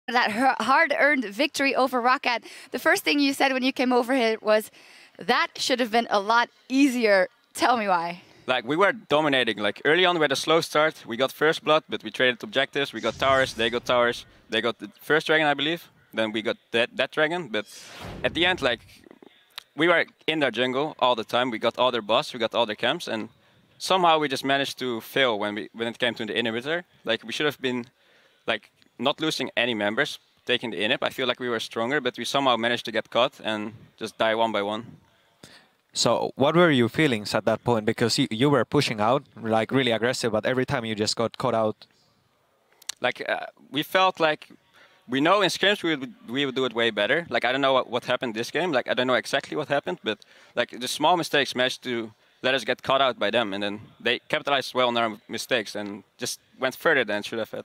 that hard-earned victory over ROCCAT. The first thing you said when you came over here was, that should have been a lot easier. Tell me why. Like, we were dominating. Like, early on we had a slow start. We got first blood, but we traded objectives. We got towers, they got towers. They got the first dragon, I believe. Then we got that dragon. But at the end, like, we were in their jungle all the time. We got all their boss, we got all their camps, and somehow we just managed to fail when it came to the inhibitor. Like, we should have been, like, not losing any members, taking the inhib. I feel like we were stronger, but we somehow managed to get caught and just die one by one. So what were your feelings at that point? Because you were pushing out, like really aggressive, but every time you just got caught out. Like, we felt like, we know in scrims we would do it way better. Like, I don't know what happened this game. Like, I don't know exactly what happened, but like the small mistakes managed to let us get caught out by them, and then they capitalized well on our mistakes and just went further than should have had.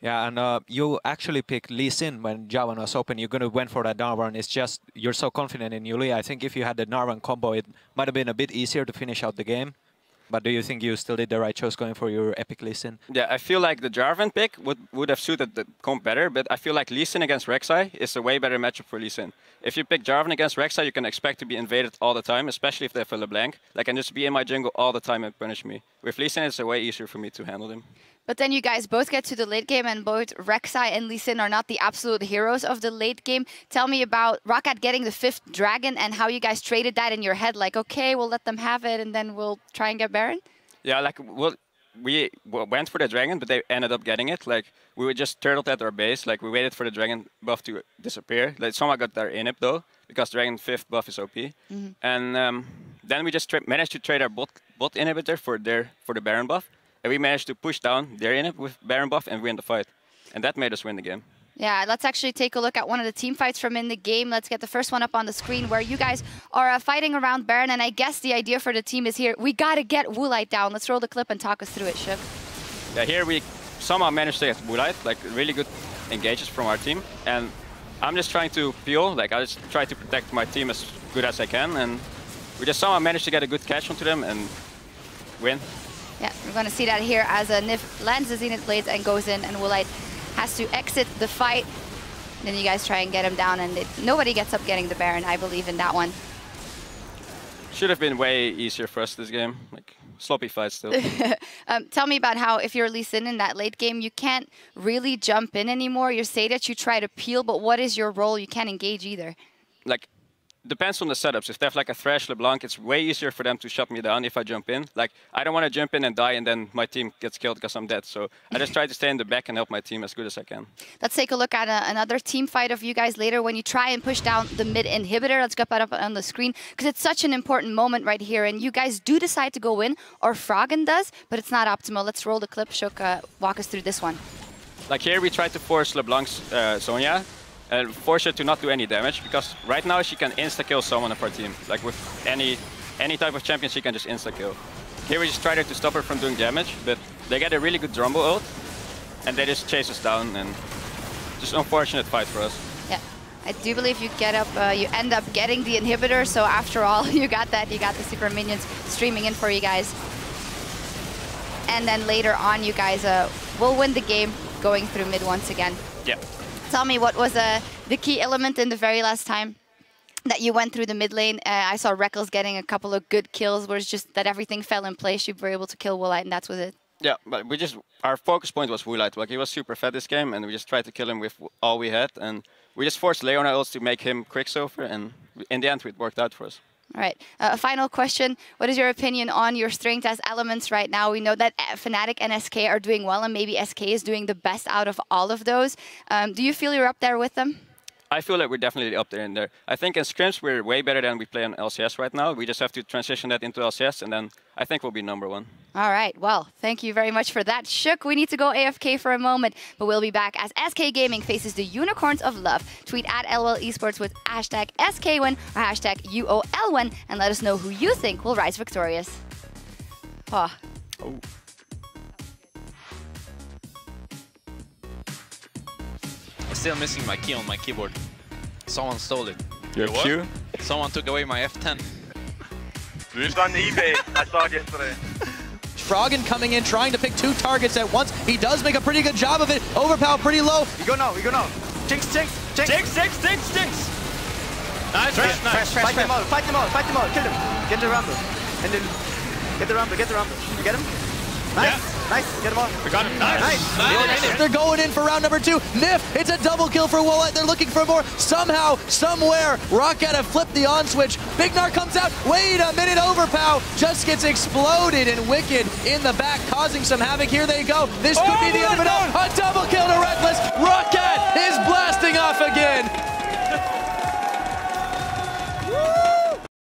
Yeah, and you actually picked Lee Sin when Javan was open. You're going to went for that Narvan. It's just, you're so confident in Yuli. I think if you had the Narvan combo, it might have been a bit easier to finish out the game. But do you think you still did the right choice going for your epic Lee Sin? Yeah, I feel like the Jarvan pick would have suited the comp better, but I feel like Lee Sin against Rek'Sai is a way better matchup for Lee Sin. If you pick Jarvan against Rek'Sai, you can expect to be invaded all the time, especially if they have a LeBlanc. Like, and just be in my jungle all the time and punish me. With Lee Sin, it's a way easier for me to handle him. But then you guys both get to the late game, and both Rek'Sai and Lee Sin are not the absolute heroes of the late game. Tell me about ROCCAT getting the 5th dragon and how you guys traded that in your head. Like, okay, we'll let them have it, and then we'll try and get Baron? Yeah, like, we went for the dragon, but they ended up getting it. Like, we were just turtled at our base. Like, we waited for the dragon buff to disappear. Like, somehow got their inhib, though, because dragon 5th buff is OP. And then we just managed to trade our bot inhibitor for the Baron buff. And we managed to push down their inhib with Baron buff and win the fight. And that made us win the game. Yeah, let's actually take a look at one of the team fights from in the game. Let's get the first one up on the screen where you guys are fighting around Baron. And I guess the idea for the team is here, we got to get Woolite down. Let's roll the clip and talk us through it, Ship. Yeah, here we somehow managed to get Woolite, like really good engages from our team. And I'm just trying to peel, like I just try to protect my team as good as I can. And we just somehow managed to get a good catch onto them and win. Yeah, we're going to see that here as a Nif lands the Zenith Blades and goes in, and Woolite has to exit the fight. Then you guys try and get him down, and nobody gets up getting the Baron. I believe in that one. Should have been way easier for us this game. Like, sloppy fight still. Tell me about how, if you're Lee Sin in that late game, you can't really jump in anymore. You say that you try to peel, but what is your role? You can't engage either. Like, depends on the setups. If they have like a Thresh LeBlanc, it's way easier for them to shut me down if I jump in. Like, I don't want to jump in and die and then my team gets killed because I'm dead. So I just try to stay in the back and help my team as good as I can. Let's take a look at another team fight of you guys later when you try and push down the mid inhibitor. Let's get that up on the screen because it's such an important moment right here. And you guys do decide to go in, or Froggen does, but it's not optimal. Let's roll the clip. Shook, walk us through this one. Like, here we try to force LeBlanc's Sonya. And force her to not do any damage, because right now she can insta-kill someone of our team. Like, with any type of champion, she can just insta-kill. Here we just try to stop her from doing damage, but they get a really good Drumble ult, and they just chase us down, and just an unfortunate fight for us. Yeah, I do believe you get up, you end up getting the inhibitor, so after all, you got that, you got the super minions streaming in for you guys. And then later on, you guys will win the game going through mid once again. Yeah. Tell me, what was the key element in the very last time that you went through the mid lane? I saw Reckles getting a couple of good kills, where it's just that everything fell in place. You were able to kill Woolite, and that was it. Yeah, but our focus point was Woolite. Like, he was super fed this game, and we just tried to kill him with all we had. And we just forced Leona ults to make him Quicksilver, and in the end, it worked out for us. All right, a final question. What is your opinion on your strength as elements right now? We know that Fnatic and SK are doing well, and maybe SK is doing the best out of all of those. Do you feel you're up there with them? I feel like we're definitely up there in there. I think in scrims we're way better than we play on LCS right now. We just have to transition that into LCS, and then I think we'll be #1. All right, well, thank you very much for that. Shook, we need to go AFK for a moment, but we'll be back as SK Gaming faces the Unicorns of Love. Tweet at LOL Esports with hashtag SKWin or hashtag UOLWin, and let us know who you think will rise victorious. Oh. I'm still missing my key on my keyboard. Someone stole it. Your Q? Someone took away my F10. It's on eBay. I saw it yesterday. Froggen coming in, trying to pick 2 targets at once. He does make a pretty good job of it. Overpower pretty low. We go now. Jinx. Jinx. Nice, nice. Fight them all, kill them. Get the rumble. And then get the rumble. You get him? Nice, yeah. Nice, get him all. We got him. Nice. They're going in for round number 2. Nif, it's a double kill for Wallet. They're looking for more. Somehow, somewhere, ROCCAT have flipped the on switch. Bignar comes out. Wait a minute, Overpow just gets exploded, and Wicked in the back causing some havoc. Here they go. This could be the end of it all. A double kill to Reckless. ROCCAT is blasting off again.